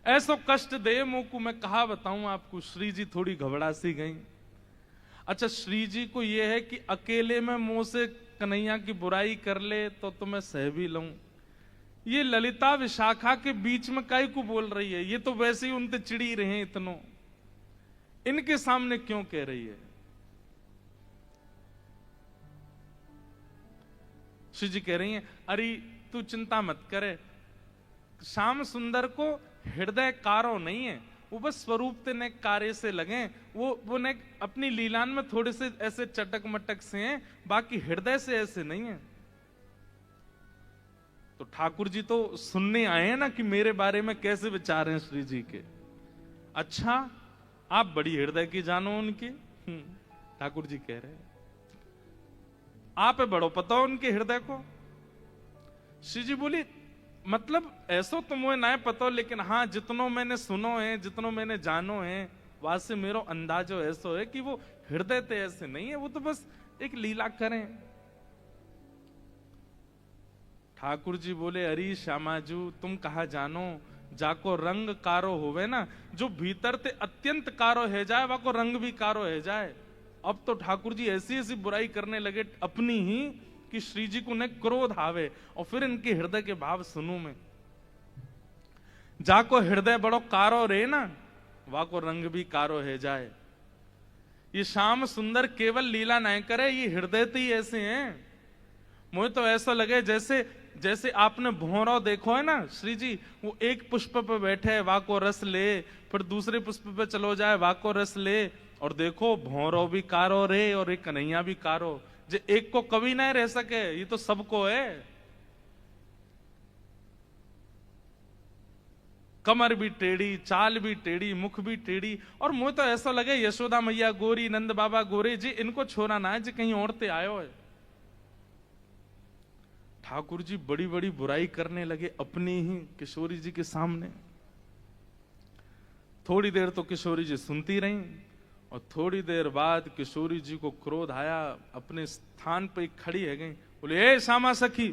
ऐसो कष्ट दे मुंह को मैं कहा बताऊं आपको। श्री जी थोड़ी घबरा सी गई। अच्छा श्री जी को यह है कि अकेले में मुंह से कन्हैया की बुराई कर ले तो मैं सह भी लूं। ये ललिता विशाखा के बीच में काई को बोल रही है, ये तो वैसे ही उनसे चिड़ी रहे हैं इतनो, इनके सामने क्यों कह रही है। श्री जी कह रही हैं अरे तू चिंता मत करे, श्याम सुंदर को हृदय कारो नहीं है, वो बस स्वरूप ते ने कार्य से लगे, वो ने अपनी लीलान में थोड़े से ऐसे चटक मटक से हैं, बाकी हृदय से ऐसे नहीं है। तो ठाकुर जी तो सुनने आए हैं ना कि मेरे बारे में कैसे विचार हैं श्री जी के। अच्छा आप बड़ी हृदय की जानो उनकी। ठाकुर जी कह रहे हैं आप बड़ो पता हो उनके हृदय को। श्री जी बोली मतलब ऐसो तो मुझे ना पता, लेकिन हाँ जितनो मैंने सुनो है, जितनो मैंने जानो है, वहां से मेरो अंदाजो ऐसो है कि वो हृदय ते ऐसे नहीं है, वो तो बस एक लीला करें। ठाकुर जी बोले अरे श्यामाजू तुम कहा जानो, जाको रंग कारो होवे ना, जो भीतर ते अत्यंत कारो है जाए वह को रंग भी कारो है जाए। अब तो ठाकुर जी ऐसी ऐसी बुराई करने लगे अपनी ही कि श्री जी को न क्रोध आवे और फिर इनके हृदय के भाव सुनूं मैं। जाको हृदय बड़ो कारो रे ना, वाको रंग भी कारो है जाए। ये श्याम सुंदर केवल लीला नहीं करे, ये हृदय तो ही ऐसे हैं। मुझे तो ऐसा लगे जैसे जैसे आपने भौंरो देखो है ना, श्री जी वो एक पुष्प पे बैठे वाको रस ले, फिर दूसरे पुष्प पे चलो जाए वाको रस ले, और देखो भौंरो भी कारो रे और एक कन्हैया भी कारो। जे एक को कभी नहीं रह सके, ये तो सबको है। कमर भी टेढ़ी, चाल भी टेढ़ी, मुख भी टेढ़ी, और मुझे तो ऐसा लगे यशोदा मैया गोरी, नंद बाबा गोरे जी, इनको छोड़ा ना है जी कहीं औरतें आयो है। ठाकुर जी बड़ी बड़ी बुराई करने लगे अपनी ही किशोरी जी के सामने। थोड़ी देर तो किशोरी जी सुनती रहीं, और थोड़ी देर बाद किशोरी जी को क्रोध आया, अपने स्थान पे खड़ी है गई, बोले ए श्यामा सखी,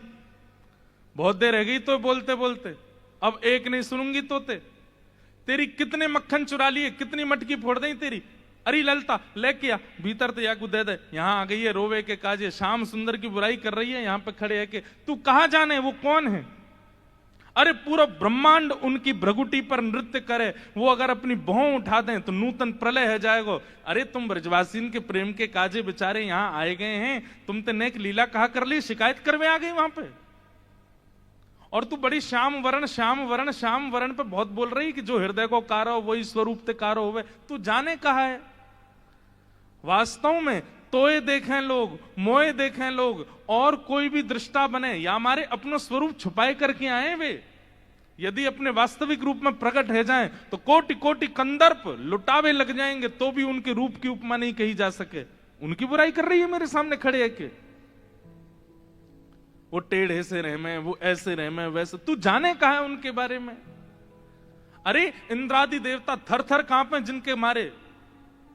बहुत देर है गई तो बोलते बोलते, अब एक नहीं सुनूंगी तो तेरी कितने मक्खन चुरा लिए, कितनी मटकी फोड़ दी तेरी। अरे ललता लेके आ भीतर तो याकू दे दे, यहां आ गई है रोवे के काजे, श्याम सुंदर की बुराई कर रही है, यहां पे खड़े है कि तू कहां जाने, वो कौन है। अरे पूरा ब्रह्मांड उनकी भ्रगुटी पर नृत्य करे, वो अगर अपनी भौं उठा दें तो नूतन प्रलय है जाएगा। अरे तुम ब्रजवासीन के प्रेम के काजे बेचारे यहां आए गए हैं, तुम तो नेक लीला कहा कर ली, शिकायत करवे आ गई वहां पे, और तू बड़ी श्याम वरण श्याम वरण श्याम वरण पे बहुत बोल रही कि जो हृदय को कारो वही स्वरूप ते कारो होवे। तू जाने कहा है वास्तव में तोए देखें लोग, मोए देखें लोग, और कोई भी दृष्टा बने या हमारे अपना स्वरूप छुपाए करके आए वे, यदि अपने वास्तविक रूप में प्रकट हो जाएं तो कोटि कोटि कंदर्प लुटावे लग जाएंगे, तो भी उनके रूप की उपमा नहीं कही जा सके। उनकी बुराई कर रही है मेरे सामने खड़े है के वो टेढ़े से रह में, वो ऐसे रह में, वैसे। तू जाने कहा है उनके बारे में। अरे इंद्रादि देवता थर थर कांपे जिनके मारे,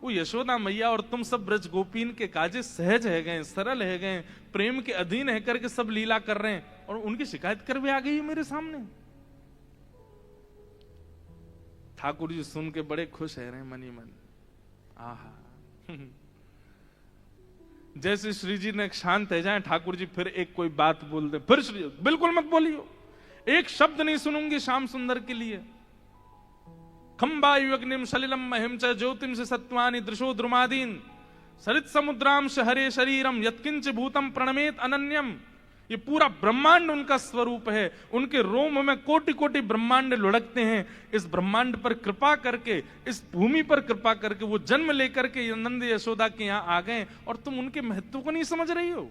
वो यशोदा मैया और तुम सब ब्रज गोपीन के काजे सहज है गए, सरल है गए, प्रेम के अधीन है करके सब लीला कर रहे हैं, और उनकी शिकायत कर भी आ गई है मेरे सामने। ठाकुर जी सुन के बड़े खुश है रहे मनी मन। आहा जैसे श्री जी ने शांत है जाए, ठाकुर जी फिर एक कोई बात बोल दे, फिर श्री बिल्कुल मत बोलियो, एक शब्द नहीं सुनूंगी श्याम सुंदर के लिए। खंबायु अग्निम सलिलम महिम च ज्योतिम से सत्वानि दृशो द्रुमादीन सरित समुद्राम हरे शरीरम यत्किंच भूतम प्रणमेत अनन्यम। ये पूरा ब्रह्मांड उनका स्वरूप है, उनके रोम में कोटि कोटि ब्रह्मांड लुढ़कते हैं। इस ब्रह्मांड पर कृपा करके, इस भूमि पर कृपा करके वो जन्म लेकर के नंद यशोदा के यहां आ गए, और तुम उनके महत्व को नहीं समझ रही हो।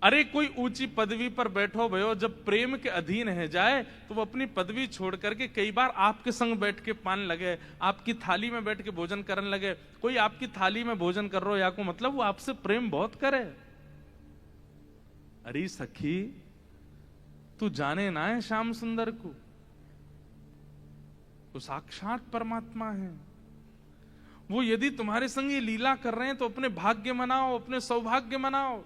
अरे कोई ऊंची पदवी पर बैठो भयो, जब प्रेम के अधीन है जाए तो वो अपनी पदवी छोड़ करके कई बार आपके संग बैठ के पान लगे, आपकी थाली में बैठ के भोजन करने लगे। कोई आपकी थाली में भोजन कर रहा हो या को मतलब वो आपसे प्रेम बहुत करे। अरे सखी तू जाने ना है श्याम सुंदर को, वो साक्षात परमात्मा है। वो यदि तुम्हारे संग ये लीला कर रहे हैं तो अपने भाग्य मनाओ, अपने सौभाग्य मनाओ।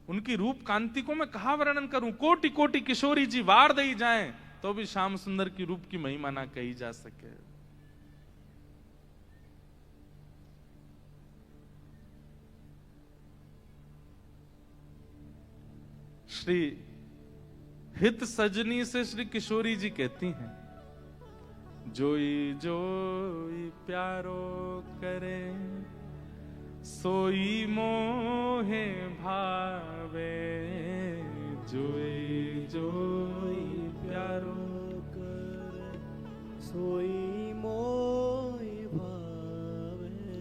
उनकी रूप कांति को मैं कहा वर्णन करूं, कोटि कोटि किशोरी जी वार दई जाएं तो भी श्याम सुंदर की रूप की महिमा ना कही जा सके। श्री हित सजनी से श्री किशोरी जी कहती हैं, जोई जोई प्यारो करे सोई मोहे भावे, जोई जोई प्यारो
करे सोई मोहि भावे,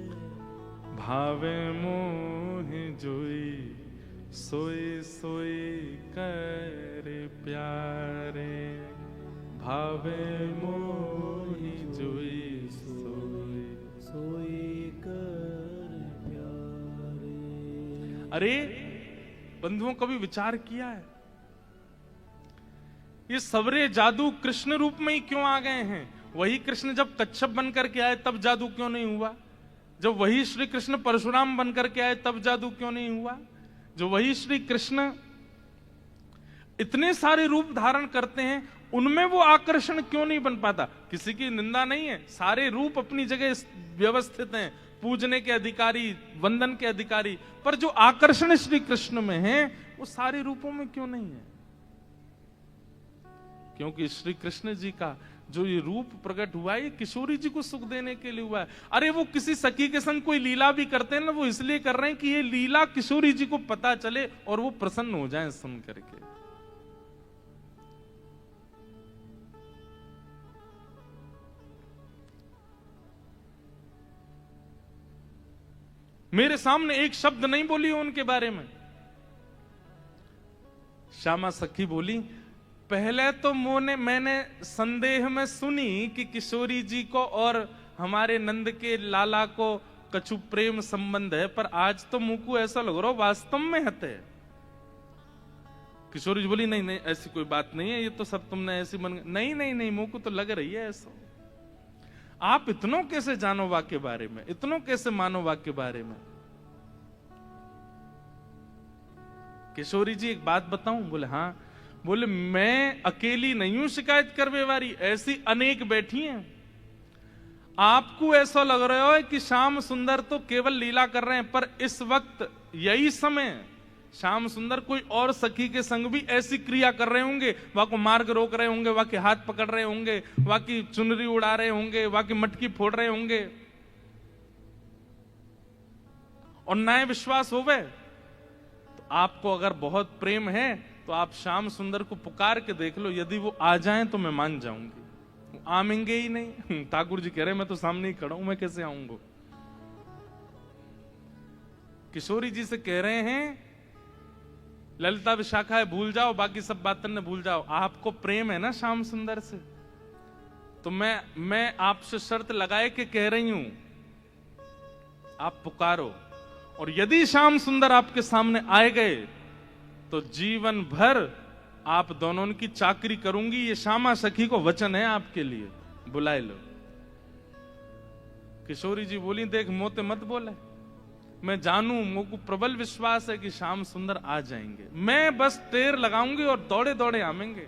भावे मोहे जोई सोई सोई करे प्यारे, भावे मोहि जोई सोई
सोई कर प्यारे।
अरे बंधुओं कभी विचार किया है ये सवरे जादू कृष्ण रूप में ही क्यों आ गए हैं? वही कृष्ण जब कच्छप बन करके आए तब जादू क्यों नहीं हुआ? जब वही श्री कृष्ण परशुराम बन करके आए तब जादू क्यों नहीं हुआ? जो वही श्री कृष्ण इतने सारे रूप धारण करते हैं उनमें वो आकर्षण क्यों नहीं बन पाता? किसी की निंदा नहीं है, सारे रूप अपनी जगह व्यवस्थित हैं, पूजने के अधिकारी, वंदन के अधिकारी, पर जो आकर्षण श्री कृष्ण में है वो सारे रूपों में क्यों नहीं है? क्योंकि श्री कृष्ण जी का जो ये रूप प्रकट हुआ है, ये किशोरी जी को सुख देने के लिए हुआ है। अरे वो किसी सखी के संग कोई लीला भी करते हैं ना, वो इसलिए कर रहे हैं कि ये लीला किशोरी जी को पता चले और वो प्रसन्न हो जाएं सुन करके। मेरे सामने एक शब्द नहीं बोली उनके बारे में। श्यामा सखी बोली, पहले तो मैंने संदेह में सुनी कि किशोरी जी को और हमारे नंद के लाला को कछु प्रेम संबंध है, पर आज तो मुंह को ऐसा लग रहा वास्तव में हते। किशोरी जी बोली, नहीं नहीं ऐसी कोई बात नहीं है, ये तो सब तुमने ऐसी मन। नहीं नहीं नहीं, मुंह को तो लग रही है ऐसा। आप इतनों कैसे जानो वाक्य के बारे में, इतनों कैसे मानो वाक्य के बारे में? किशोरी जी एक बात बताऊं? बोले हाँ। बोले मैं अकेली नहीं हूं शिकायत करवे वाली, ऐसी अनेक बैठी हैं। आपको ऐसा लग रहा है कि श्याम सुंदर तो केवल लीला कर रहे हैं, पर इस वक्त यही समय श्याम सुंदर कोई और सखी के संग भी ऐसी क्रिया कर रहे होंगे। वहां को मार्ग रोक रहे होंगे, वहां के हाथ पकड़ रहे होंगे, वहां की चुनरी उड़ा रहे होंगे, वहां की मटकी फोड़ रहे होंगे। और नए विश्वास होवे तो आपको अगर बहुत प्रेम है तो आप श्याम सुंदर को पुकार के देख लो, यदि वो आ जाएं तो मैं मान जाऊंगी। वो आमेंगे ही नहीं। ठाकुर जी कह रहे मैं तो सामने ही खड़ा हूं, मैं कैसे आऊंगा? किशोरी जी से कह रहे हैं ललिता विशाखा है भूल जाओ, बाकी सब बातें न भूल जाओ। आपको प्रेम है ना श्याम सुंदर से, तो मैं आपसे शर्त लगाए के कह रही हूं, आप पुकारो। और यदि श्याम सुंदर आपके सामने आए गए तो जीवन भर आप दोनों की चाकरी करूंगी। ये श्यामा सखी को वचन है आपके लिए, बुलाए लो। किशोरी जी बोली, देख मोते मत बोले, मैं जानू, मुझको प्रबल विश्वास है कि श्याम सुंदर आ जाएंगे। मैं बस टेर लगाऊंगी और दौड़े दौड़े आमेंगे।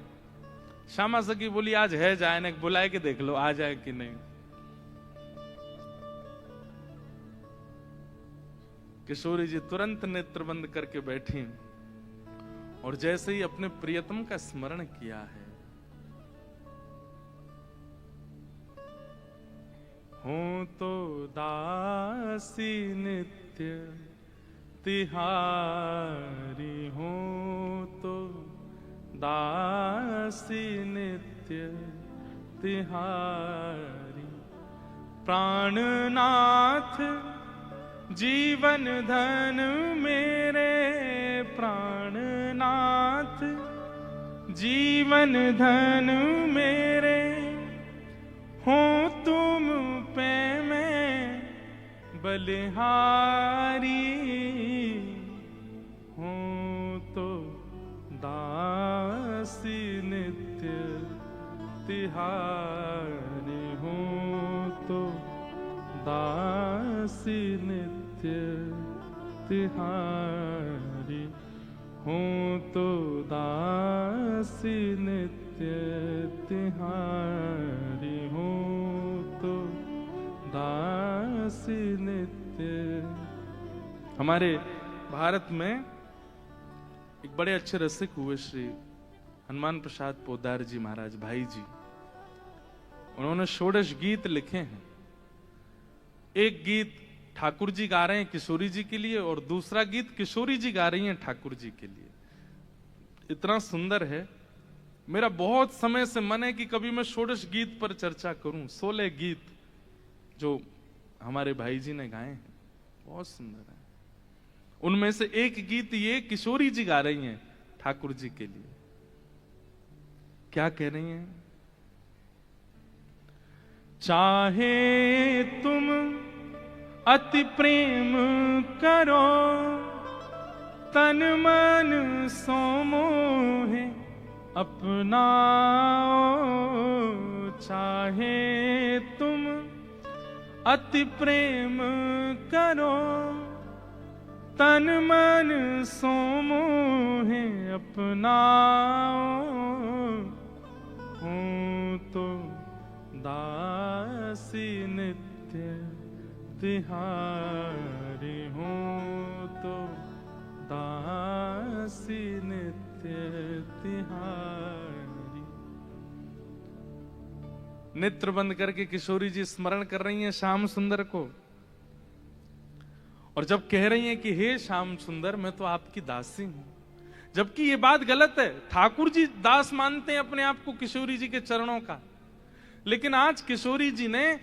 श्यामा सखी बोली, आज है जाए ना, बुलाए के देख लो आ जाए कि नहीं। किशोरी जी तुरंत नेत्र बंद करके बैठी और जैसे ही अपने प्रियतम का स्मरण किया है, हूं तो दासी नित्य तिहारी, हूं तो दासी नित्य तिहारी। प्राणनाथ जीवन धन मेरे, प्राणनाथ जीवन धन मेरे, हो तुम पे मैं बलिहारी, हो तो दासी नित्य तिहारी, हो तो दासी नित्य तिहारी, हूं तो दासी नित्य तिहारी, हूं तो दासी नित्य। हमारे भारत में एक बड़े अच्छे रसिक हुए श्री हनुमान प्रसाद पोद्दार जी महाराज भाई जी। उन्होंने षोडश गीत लिखे हैं। एक गीत ठाकुर जी गा रहे हैं किशोरी जी के लिए और दूसरा गीत किशोरी जी गा रही हैं ठाकुर जी के लिए। इतना सुंदर है। मेरा बहुत समय से मन है कि कभी मैं षोडश गीत पर चर्चा करूं। 16 गीत जो हमारे भाई जी ने गाए हैं बहुत सुंदर है। उनमें से एक गीत ये किशोरी जी गा रही हैं ठाकुर जी के लिए। क्या कह रही हैं? चाहे तुम अति प्रेम करो, तन मन सो मोहे अपनाओ। चाहे तुम अति प्रेम करो, तन मन सो मोहे अपनाओ। हूँ तो दासी नित्य तिहारी हूँ तो दासी नित्य तिहारी। नेत्र बंद करके किशोरी जी स्मरण कर रही हैं श्याम सुंदर को, और जब कह रही हैं कि हे श्याम सुंदर मैं तो आपकी दासी हूं, जबकि ये बात गलत है। ठाकुर जी दास मानते हैं अपने आप को किशोरी जी के चरणों का, लेकिन आज किशोरी जी ने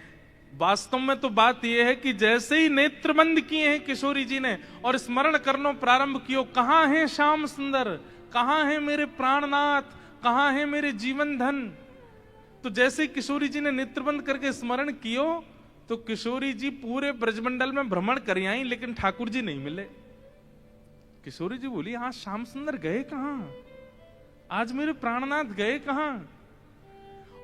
वास्तव में तो बात यह है कि जैसे ही नेत्र बंद किए हैं किशोरी जी ने और स्मरण करना प्रारंभ किया, कहां है श्याम सुंदर, कहां है मेरे प्राणनाथ, कहां है मेरे जीवन धन। तो जैसे ही किशोरी जी ने नेत्र बंद करके स्मरण कियो तो किशोरी जी पूरे ब्रजमंडल में भ्रमण कर आई, लेकिन ठाकुर जी नहीं मिले। किशोरी जी बोली हाँ श्याम सुंदर गए कहां, आज मेरे प्राणनाथ गए कहां।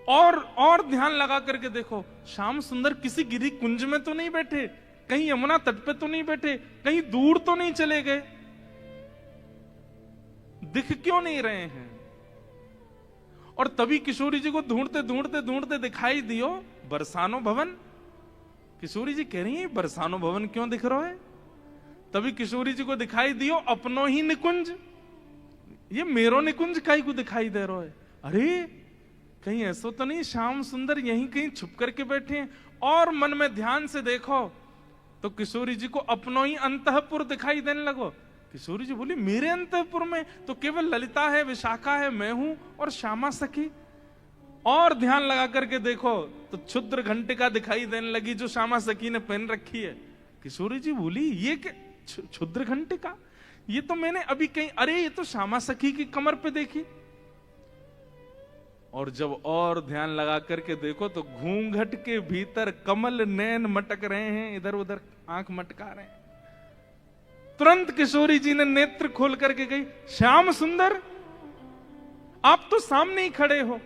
और ध्यान लगा करके देखो, श्याम सुंदर किसी गिरी कुंज में तो नहीं बैठे, कहीं यमुना तट पे तो नहीं बैठे, कहीं दूर तो नहीं चले गए, दिख क्यों नहीं रहे हैं। और तभी किशोरी जी को ढूंढते ढूंढते ढूंढते दिखाई दियो बरसानो भवन। किशोरी जी कह रही है बरसानो भवन क्यों दिख रहा है। तभी किशोरी जी को दिखाई दियो अपनो ही निकुंज, ये मेरो निकुंज काई को दिखाई दे रहा है। अरे कहीं ऐसा तो नहीं श्याम सुंदर यहीं कहीं छुप करके बैठे हैं। और मन में ध्यान से देखो तो किशोरी जी को अपनो ही अंतःपुर दिखाई देने लगो। किशोरी जी बोली मेरे अंतःपुर में तो केवल ललिता है, विशाखा है, मैं हूं और श्यामा सखी। और ध्यान लगा करके देखो तो क्षुद्र घंटिका दिखाई देने लगी जो श्यामा सखी ने पहन रखी है। किशोरी जी बोली ये क्या क्षुद्र घंटिका, ये तो मैंने अभी कहीं, अरे ये तो श्यामा सखी की कमर पे देखी। और जब और ध्यान लगा करके देखो तो घूंघट के भीतर कमल नैन मटक रहे हैं, इधर उधर आंख मटका रहे हैं। तुरंत किशोरी जी ने नेत्र खोल करके गई श्याम सुंदर आप तो सामने ही खड़े हो।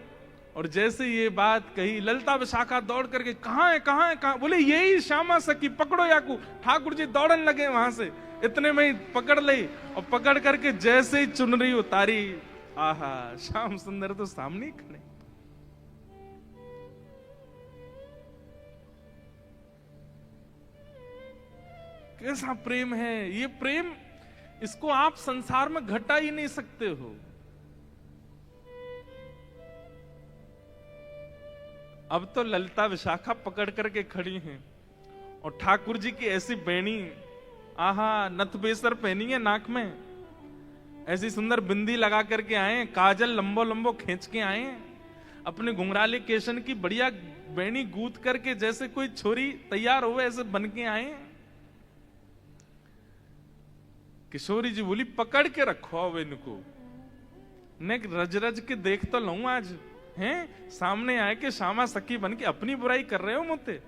और जैसे ये बात कही ललिता विशाखा दौड़ करके कहां है कहां है कहां, बोले यही श्यामा सखी पकड़ो याकू। ठाकुर जी दौड़न लगे वहां से, इतने में ही पकड़ ली और पकड़ करके जैसे ही चुनरी उतारी, आहा श्याम सुंदर तो सामने ही खड़े। कैसा प्रेम है ये प्रेम, इसको आप संसार में घटा ही नहीं सकते हो। अब तो ललिता विशाखा पकड़ करके खड़ी हैं और ठाकुर जी की ऐसी बेणी, आहा नथ बेसर पहनी है नाक में, ऐसी सुंदर बिंदी लगा करके आए, काजल लंबो लंबो खींच के आए, अपने घुंघराले केशन की बढ़िया बेणी गूंथ करके जैसे कोई छोरी तैयार हो ऐसे बन के आए। किशोरी जी बोली पकड़ के रखो अब इनको, ने रज रज के देख तो लूं आज, हैं सामने आए के श्यामा सखी बन के अपनी बुराई कर रहे हो मुझे।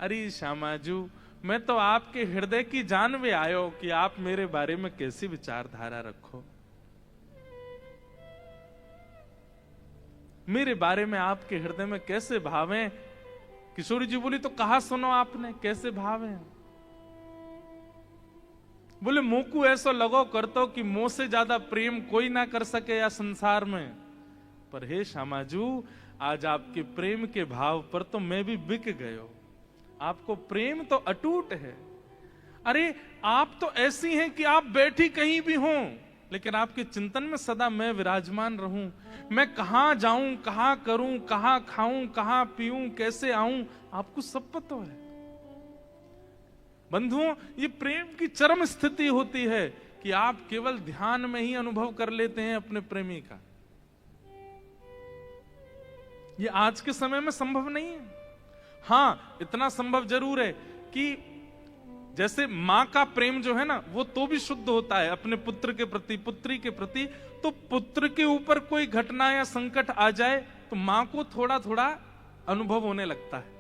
अरे श्यामाजू मैं तो आपके हृदय की जान में आयो कि आप मेरे बारे में कैसी विचारधारा रखो, मेरे बारे में आपके हृदय में कैसे भाव हैं। किशोरी जी बोली तो कहा सुनो आपने कैसे भाव हैं। बोले मुंह को ऐसा लगो करतो कि मुंह से ज्यादा प्रेम कोई ना कर सके या संसार में, पर हे श्यामाजू आज आपके प्रेम के भाव पर तो मैं भी बिक गयो। आपको प्रेम तो अटूट है। अरे आप तो ऐसी हैं कि आप बैठी कहीं भी हो लेकिन आपके चिंतन में सदा मैं विराजमान रहूं। मैं कहां जाऊं, कहां करूं, कहां खाऊं, कहां पीऊं, कैसे आऊं, आपको सब पता है। बंधुओं ये प्रेम की चरम स्थिति होती है कि आप केवल ध्यान में ही अनुभव कर लेते हैं अपने प्रेमी का। ये आज के समय में संभव नहीं है। हाँ इतना संभव जरूर है कि जैसे मां का प्रेम जो है ना वो तो भी शुद्ध होता है अपने पुत्र के प्रति, पुत्री के प्रति। तो पुत्र के ऊपर कोई घटना या संकट आ जाए तो मां को थोड़ा थोड़ा अनुभव होने लगता है।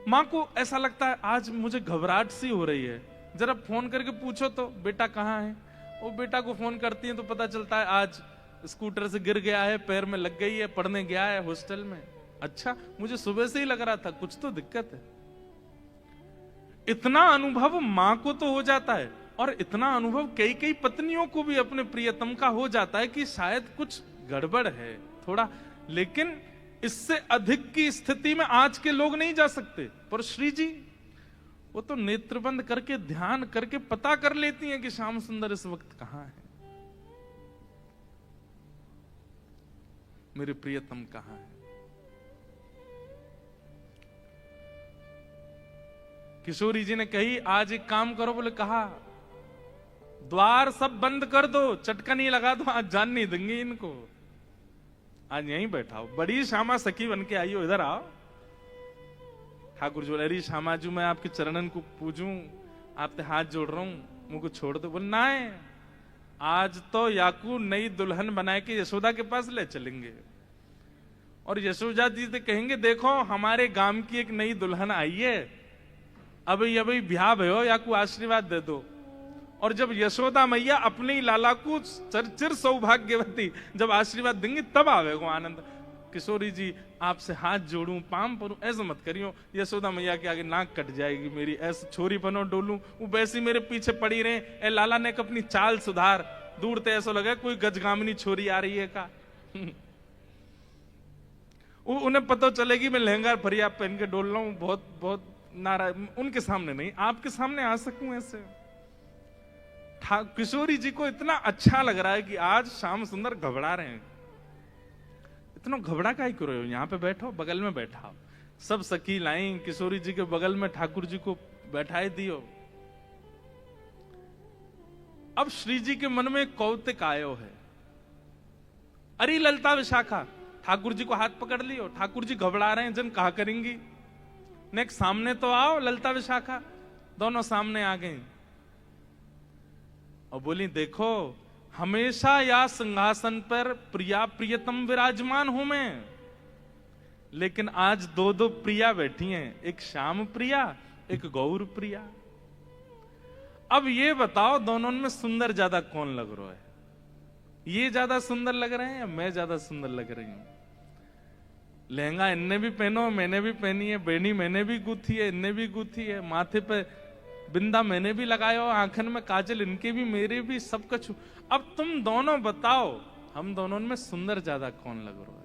मां को ऐसा लगता है आज मुझे घबराहट सी हो रही है, जरा फोन करके पूछो तो बेटा कहाँ है। वो बेटा को फोन करती है तो पता चलता है आज स्कूटर से गिर गया है, पैर में लग गई है, पढ़ने गया है हॉस्टल में। अच्छा मुझे सुबह से ही लग रहा था कुछ तो दिक्कत है। इतना अनुभव मां को तो हो जाता है और इतना अनुभव कई कई पत्नियों को भी अपने प्रियतम का हो जाता है कि शायद कुछ गड़बड़ है, थोड़ा लेकिन इससे अधिक की स्थिति में आज के लोग नहीं जा सकते। पर श्री जी वो तो नेत्रबंद करके ध्यान करके पता कर लेती हैं कि श्याम सुंदर इस वक्त कहां है, मेरे प्रियतम कहां है। किशोरी जी ने कही आज एक काम करो, बोले कहा द्वार सब बंद कर दो, चटका नहीं लगा दो, आज जान नहीं देंगे इनको, आज यहीं बैठाओ। बड़ी श्यामा सखी बन के आई हो, इधर आओ। ठाकुर जी बोले अरे श्यामा जी मैं आपके चरणन को पूजूं, आपसे हाथ जोड़ रहा हूं, मुझको छोड़ दो। बोले ना आज तो याकू नई दुल्हन बनाए के यशोदा के पास ले चलेंगे और यशोदा जी से कहेंगे देखो हमारे गांव की एक नई दुल्हन आई है, अभी ब्याह भयो, याकू आशीर्वाद दे दो। और जब यशोदा मैया अपने ही लाला को चिर सौभाग्यवती जब आशीर्वाद देंगे तब आवेगो आनंद। किशोरी जी आपसे हाथ जोड़ूं पाम परूं, ऐसा मत करियो, यशोदा मैया के आगे नाक कट जाएगी मेरी, ऐसे छोरी बनो डोलूं, वो वैसी मेरे पीछे पड़ी रहे। ए लाला ने अपनी चाल सुधार, दूर ते ऐसा लगा कोई गजगामिनी छोरी आ रही है का। उन्हें पता चलेगी मैं लहंगा फरिया पहन के डोल रहा हूं, बहुत बहुत नाराज, उनके सामने नहीं, आपके सामने आ सकूं ऐसे। किशोरी जी को इतना अच्छा लग रहा है कि आज श्याम सुंदर घबरा रहे हैं। इतना घबरा काहे करो, यहां पे बैठो, बगल में बैठाओ। सब सखी लाई किशोरी जी के बगल में ठाकुर जी को बैठाए दियो। अब श्री जी के मन में कौतिक आयो है, अरे ललता विशाखा, ठाकुर जी को हाथ पकड़ लियो, ठाकुर जी घबरा रहे हैं, जन कहा करेंगी, नेक्स्ट सामने तो आओ। ललता विशाखा दोनों सामने आ गई और बोली देखो हमेशा या सिंहासन पर प्रिया प्रियतम विराजमान हूं मैं, लेकिन आज दो दो प्रिया बैठी हैं, एक श्याम प्रिया एक गौर प्रिया। अब ये बताओ दोनों में सुंदर ज्यादा कौन लग रहा है? ये ज्यादा सुंदर लग रहे हैं या मैं ज्यादा सुंदर लग रही हूं? लहंगा इनने भी पहनो, मैंने भी पहनी है, बेनी मैंने भी गूथी है, इनने भी गूथी है, माथे पे बिंदा मैंने भी लगाया, आंखन में काजल इनके भी मेरे भी, सब कुछ। अब तुम दोनों बताओ हम दोनों में सुंदर ज्यादा कौन लग रहा है?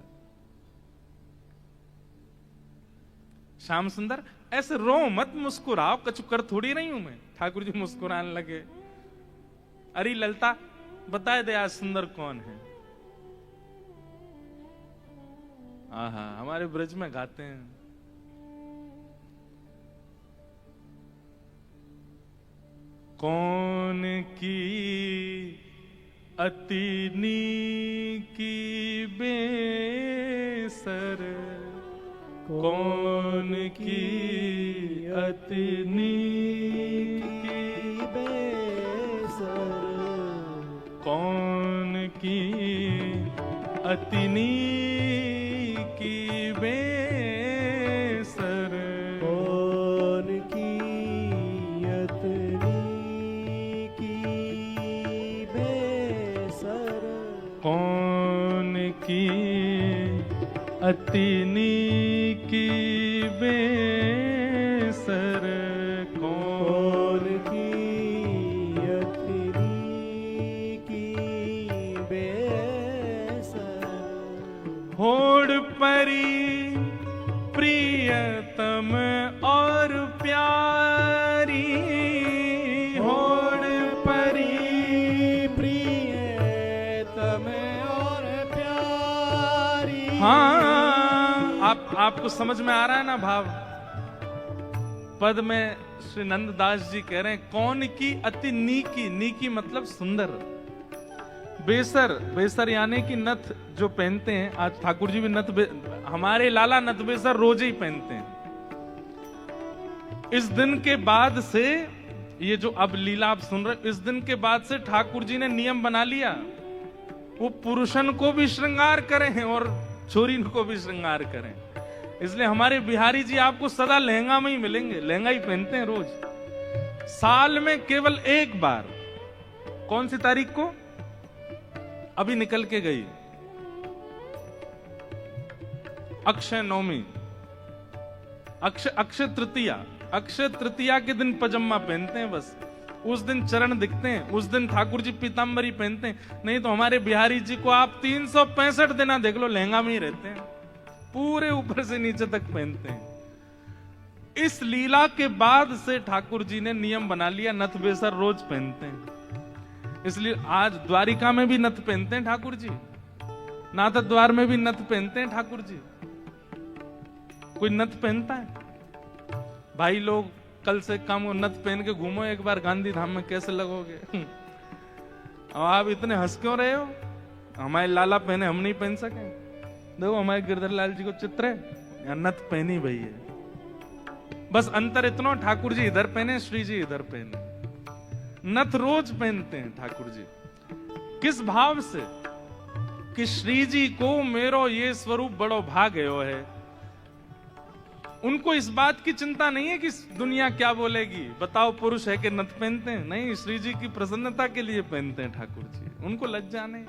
श्याम सुंदर ऐसे रो मत, मुस्कुराओ, कछु कर थोड़ी नहीं हूं मैं। ठाकुर जी मुस्कुराने लगे, अरे ललता बताए दे आज सुंदर कौन है? आहा हमारे ब्रज में गाते हैं, कौन की अति नीकी बेसर, कौन की अति नीकी
बेसर,
कौन की अति नीकी बेसर,
कौन की अतनी की बेसर,
कौन की अति नीकी बेसर,
कौन की अतनी की बेसर,
होड़ परी प्रियतम और प्यारी, होड़ परी
प्रियतम और प्यारी।
हाँ आपको समझ में आ रहा है ना भाव? पद में श्री नंददास जी कह रहे हैं कौन की अति नीकी, नीकी मतलब सुंदर, बेसर, बेसर यानी कि नथ जो पहनते हैं, आज ठाकुर जी भी नथ, हमारे लाला नथ बेसर रोज ही पहनते हैं। इस दिन के बाद से ये जो अब लीला आप सुन रहे, इस दिन के बाद से ठाकुर जी ने नियम बना लिया, वो पुरुषन को भी श्रृंगार करें और छोरी को भी श्रृंगार करें। इसलिए हमारे बिहारी जी आपको सदा लहंगा में ही मिलेंगे, लहंगा ही पहनते हैं रोज। साल में केवल एक बार, कौन सी तारीख को अभी निकल के गई, अक्षय नवमी, अक्षय तृतीया, अक्षय तृतीया के दिन पजामा पहनते हैं बस। उस दिन चरण दिखते हैं, उस दिन ठाकुर जी पीतांबरी पहनते हैं। नहीं तो हमारे बिहारी जी को आप 365 दिन देख लो लहंगा में ही रहते हैं, पूरे ऊपर से नीचे तक पहनते हैं। इस लीला के बाद से ठाकुर जी ने नियम बना लिया, नथ बेसर रोज पहनते हैं। इसलिए आज द्वारिका में भी नथ पहनते हैं ठाकुर जी, नाथ द्वार में भी नथ पहनते हैं ठाकुर जी। कोई नथ पहनता है? भाई लोग कल से कम नथ पहन के घूमो एक बार गांधी धाम में, कैसे लगोगे? अब आप इतने हंस क्यों रहे हो? हमारे लाला पहने, हम नहीं पहन सके? देखो हमारे गिरधर लाल जी को चित्र है, या नथ पहनी भई है। बस अंतर इतना, ठाकुर जी इधर पहने, श्री जी इधर पहने। नथ रोज पहनते हैं ठाकुर जी। किस भाव से? कि श्री जी को मेरो ये स्वरूप बड़ो भाग गयो है। उनको इस बात की चिंता नहीं है कि दुनिया क्या बोलेगी, बताओ पुरुष है कि नथ पहनते हैं। नहीं, श्री जी की प्रसन्नता के लिए पहनते हैं ठाकुर जी, उनको लज्जा नहीं।